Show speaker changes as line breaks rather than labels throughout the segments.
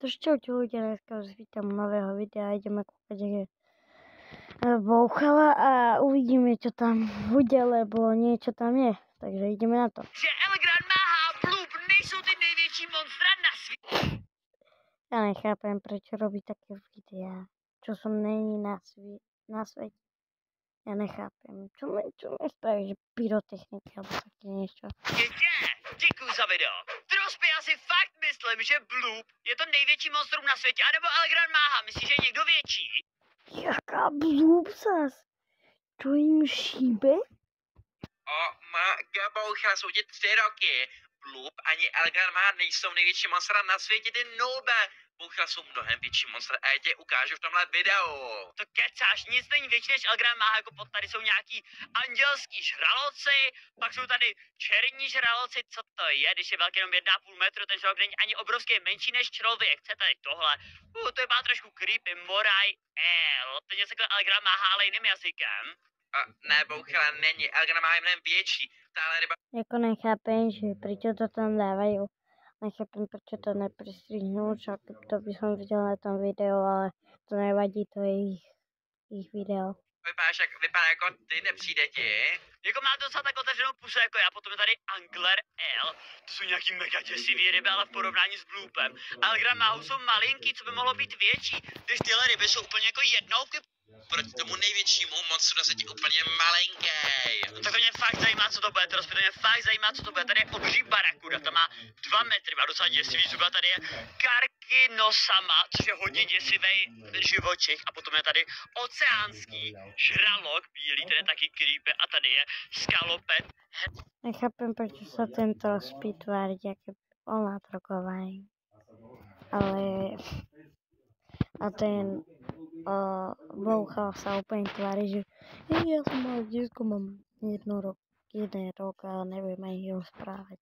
Takže čau ľudia, dneska už vítám nového videa, ideme kúkať, jak je bouchala a uvidíme, čo tam bude, lebo niečo tam je, takže ideme na to.
Že Elgrand Máha a Bloop nejsou ty největší monstra na světě.
Ja nechápem, prečo robí také videá, čo som není na svete. Ja nechápem, čo mi spraví, že pyrotechnika alebo také niečo.
Děkuji za video. Trospy, já si fakt myslím, že Bloop je to největší monstrum na světě, anebo Elgrand Máha. Myslíš, že je někdo větší?
Jaká Bloop zas? Čo im šíbe?
Má Gaboucha, jsou ti 3 roky. Bloop ani Elgrand Máha nejsou největší monstra na světě, ty noobe. Boucha jsou mnohem větší monstra a já tě ukážu v tomhle videu.
To kecáš, nic není větší než Elgrand Máha, jako tady jsou nějaký andělský žraloci, pak jsou tady černí žraloci, co to je, když je velký jenom 1,5 metru, ten žralok není ani obrovský, je menší než člověk, co tady tohle, to je trošku creepy, Moraj, to je něco jako Elgrand Máha, ale jiným jazykem.
Ne, Boucha není, Elgrand Máha je mnohem větší, tahle ryba.
Jako nechápem, že prečo to tam dávajú. Nechápem, prečo to nepristrihnú, však to by som videl na tom videu, ale to nevadí, to je ich video.
Vypadá jako ty, nepřijde ti?
Jako má docela tak otevřenou pusu jako já, potom je tady Angler L, to jsou nějaký mega děsivý ryby, ale v porovnání s Bloopem. Elgrand Máhu jsou malinký, co by mohlo být větší, když tyhle ryby jsou úplně jako jednouky.
Proti tomu největšímu monstru na světě úplně malinký.
No tak to mě fakt zajímá, co to bude, to mě fakt zajímá, co to bude. Tady je obří barakuda, ta má 2 metry, má docela děsivý zuba, tady je Karkinosama, což je hodně děsivý živočich, a potom je tady oceánský žralok bílý, ten je taky creepy, a tady je skalopet.
Nechápem, prečo sa tento spí tváriť, aké bol natrokovaný. Ale... A ten... Bouchal sa úplne tvári, že ja som mal detsko, mám 1 rok a neviem ani rozprávať.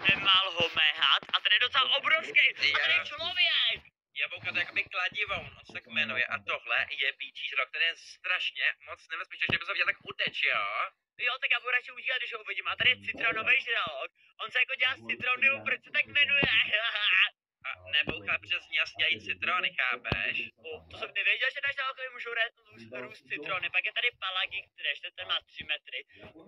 Nemal ho méhat, a tady je docela obrovský, a tady je člověk.
Jabouka to je jakoby kladivoun, on se tak jmenuje, a tohle je píčí žralok, ten je strašně moc nebezpečný, že by se viděl tak uteč, jo?
Jo, tak já budu radši utíkat, když ho uvidím. A tady je citronový žralok. On se jako dělá z citronu, proč se tak jmenuje?
A neboucha přes ní asi dělají citrony, chápeš?
To jsem nevěděl, že na žralokovi můžou růst citrony. Pak je tady Palagictres, ten má 3 metry.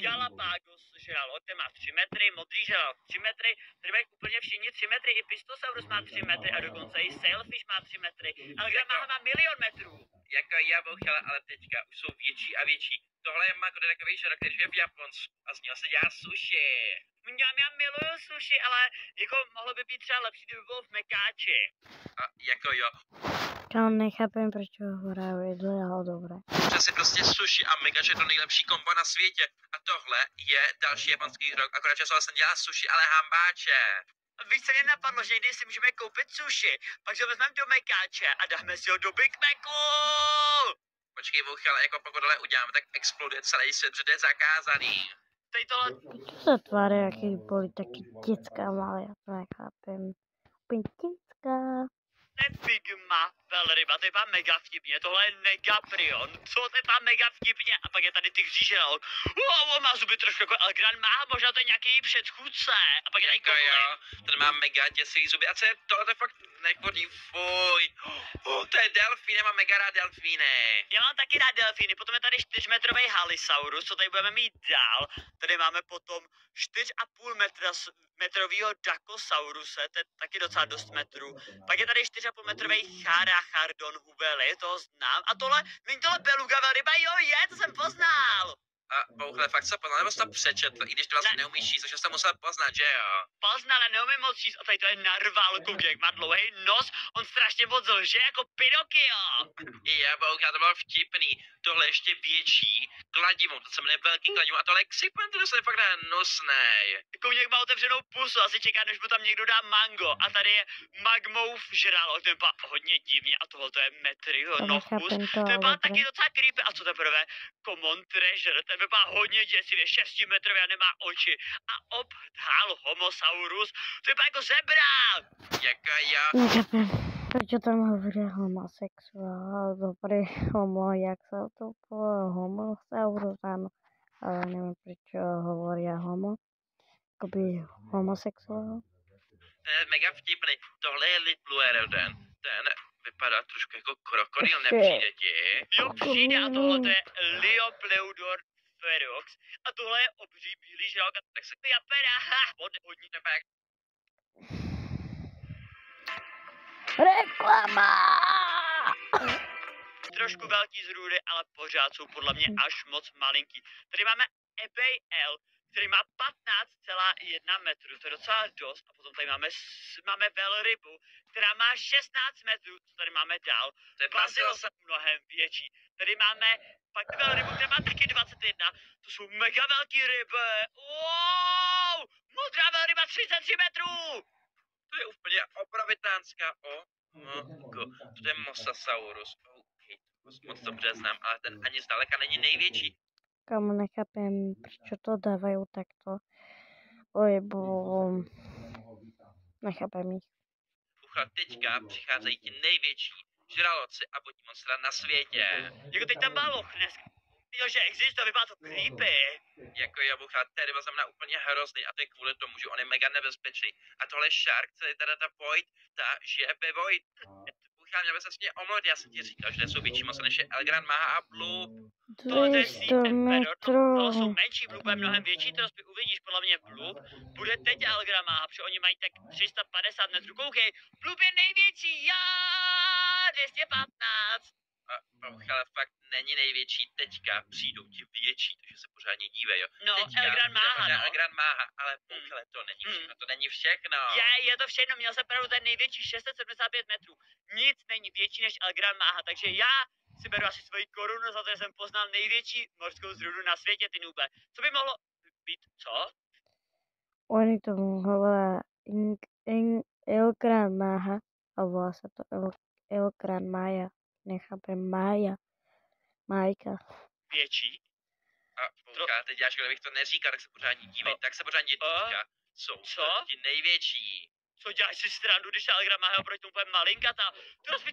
Galapagos žralok, ten má 3 metry. Modrý žralok 3 metry. Tady mají úplně všichni 3 metry. I Pistosaurus má 3 metry a dokonce i Sailfish má 3 metry. Elgrand Máha má 1 000 000 metrů.
Jako jaboucha, ale teďka už jsou větší a větší. Tohle je Mako, takový žralok, který je v Japonsku a z něho se dělá sushi.
Já miluju sushi, ale jako mohlo by být třeba lepší, kdyby bylo v Mekáči.
A jako jo.
Ja nechápem, prečo ho hrajú dlho dobre.
Přesně prostě sushi a megač je to nejlepší kombo na světě. A tohle je další japonský rok, akorát že se dělá sushi, ale hambáče.
Víš, co mě napadlo, že někdy si můžeme koupit sushi, pak si ho vezmeme do Mekáče a dáme si ho do Big Macu.
Počkej, Boucha, ale jako pokud tohle uděláme, tak exploduje celý svět, protože to je zakázaný.
Tady tohle...
Čo sa tvária, aký boli také decká malé, ja to nechápem. Úplne decká.
Pygma velryba, to je vám mega vtipně, tohle je Negaprion, co to je vám mega vtipně, a pak je tady tygří žralok, on má zuby trošku jako Elgrand Máha, možná to je nějaký předchůdce, a pak je tady
Jako jo,
kotlin.
ten má mega děsivý zuby, a co je tohle, to je fakt nechodí, fuj. To je delfín, já mám mega rád delfíny.
Já mám taky rád delfíny, potom je tady 4metrový Halisaurus, co tady budeme mít dál, tady máme potom 4,5 metrovýho Dakosauruse, to je taky docela dost metrů, pak je tady 4,5 metrový Charachardon hubely, toho znám, a tohle, není tohle beluga velryba, jo je, to jsem poznal.
A Bouchle, fakt se poznal, nebo jsi to přečetl, i když ty vlastně neumíš číst, takže jsi to musel poznat, že jo?
Poznal, ale neumím moc číst, a tady to je narval, koukej, jak má dlouhý nos, on strašně moc lže, jako Pinokio.
Je, Boucha, to bylo vtipný, tohle ještě větší, kladivo, to se jmenuje velký kladivo, a tohle je ksipan, to je fakt hnusnej.
Kouněk má otevřenou pusu, asi čeká, než mu tam někdo dá mango, a tady je Magmouf žralok, ten vypadá hodně divně, a tohle to je Metryho Nochus, to vypadá taky docela creepy, a co teprve Common Treasure, ten vypadá hodně děsivě, 6 metrový a nemá oči, a Obdhal Homosaurus, to vypadá jako zebra.
Jako jo.
Nechápem, prečo tam hovoria homosexuál, dobrý homo, jak sa to povedal, homosaurus, áno, ale neviem, prečo hovoria homo, akoby homosexuál.
To je mega vtipný, tohle je Litlueroden. ten vypadá trošku jako krokodýl, nepřijde ti?
Jo, přijde a tohle to je Leopleudor ferox a tohle je obří bílý žralok a tak se to japera, hodně tebe.
Reklama!
Trošku velký zrůdy, ale pořád jsou podle mě až moc malinký. Tady máme eBay L, který má 15,1 metru, to je docela dost. A potom tady máme velrybu, která má 16 metrů, co tady máme dál.
To je
Bazilosa mnohem větší. Tady máme pak velrybu, která má taky 21. To jsou mega velký ryby. Wow! Modrá velryba 33 metrů!
To je úplně obrovitánská. To je Mosasaurus. Moc dobře znám, ale ten ani zdaleka není největší.
Kamu nechápem, proč to dávají takto. Lebo nechápem jich.
Teďka přicházejí ti největší žraloci a vodní monstra na světě.
Jako teď tam má Loch Ness. Jo, že existuje, vypadá to creepy.
Jako ta ryba znamená úplně hrozný a to je kvůli tomu, že on je mega nebezpečný. A tohle Shark, co je teda ta Void, ta žije ve Void. Měl by se mě omluvit, já jsem ti říkal, že jsou větší monstra než je Elgran, Maha a Bloop.
200 metrů.
To jsou menší, Bloop je mnohem větší, to uvidíš, podle mě Bloop bude teď Elgran Maha, protože oni mají tak 350 metrů. Koukej, Bloop je největší, já 215.
Ale fakt není největší, teďka přijdou ti větší, takže se pořádně dívej, jo.
No, Elgran Maha, no.
Elgran Maha, ale poukele, to není všechno, to není všechno.
Je to všechno, měl jsem pravdu, ten největší 675 metrů. Nic není větší než Elgran Maha, takže já si beru asi svoji korunu za to, že jsem poznal největší mořskou zrůdu na světě, ty nube. Co by mohlo být, co?
Oni tomu hovoria Elgran Maha a volá sa to Elgran Maja. Nechápem, Maja. Majka.
Větší?
A Pouka, teď já, kdybych to neříkal, tak se pořádně dívej, tak se pořádně dívej. Jsou ti největší.
Co děláš si strandu, když ta Elgran Maha oproti tomu bude malinkatá?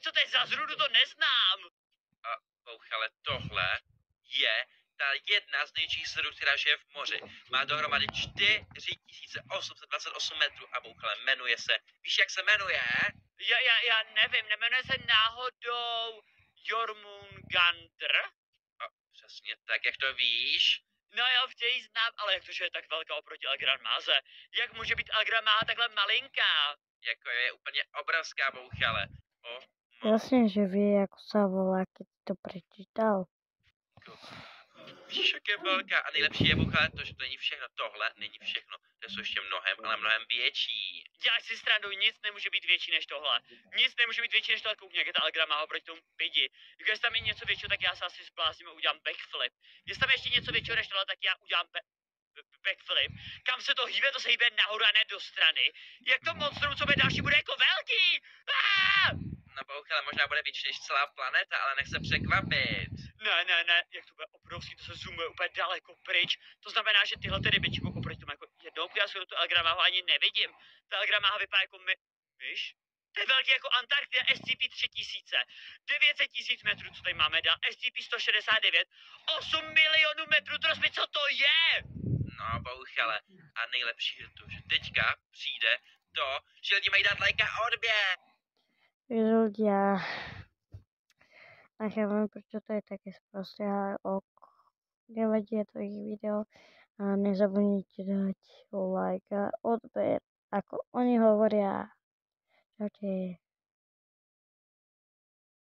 Co to je za zrůdu, to neznám.
A Pouchale, tohle je ta jedna z největších zrůd, která žije v moři. Má dohromady 4828 metrů a Pouchale, jmenuje se, víš jak se jmenuje?
Já nevím, nemenuje se náhodou Jormungandr?
Přesně tak, jak to víš?
No já v těj znám, ale jak to, že je tak velká oproti Elgran Máze? Jak může být Elgran Máha takhle malinká?
Jako je úplně obrovská, Bouchale.
Jasně, že ví, jak se volá, keď to prečítal.
Víš, jak je velká a nejlepší je, Bouchale, to, že to není všechno. Tohle není všechno. To jsou ještě mnohem, ale mnohem větší.
Děláš si strandu, nic nemůže být větší než tohle. Nic nemůže být větší než tohle, koukni, jak je ta Elgran Máha oproti tomu pidi. Jako jestli tam je něco většího, tak já se asi zblázním a udělám backflip. Jestli tam je ještě něco většího než tohle, tak já udělám backflip. Kam se to hýbe, to se hýbe nahoru a ne do strany. Jak to monstrum, co bude další, bude jako velký!
No Bouchale, možná bude větší než celá planeta, ale nech se překvapit.
Ne, jak to bude obrovský, to se zoomuje úplně daleko pryč. To znamená, že tyhle rybičky oproti tomu jako jednou, já skoro tu Elgran Máhu ani nevidím. Ta Elgran Máha vypadá jako myš. To je velký jako Antarktida SCP-3000. 900 000 metrů, co tady máme dál. SCP-169. 8 milionů metrů, co to je?
No, Bouchale. A nejlepší je to, že teďka přijde to, že lidi mají dát like a odběr.
Ľudia, nechápem, prečo to je také sprosté, ale nevadí, je to ich video a nezabudnite dať like a odber, ako oni hovoria. Čaute.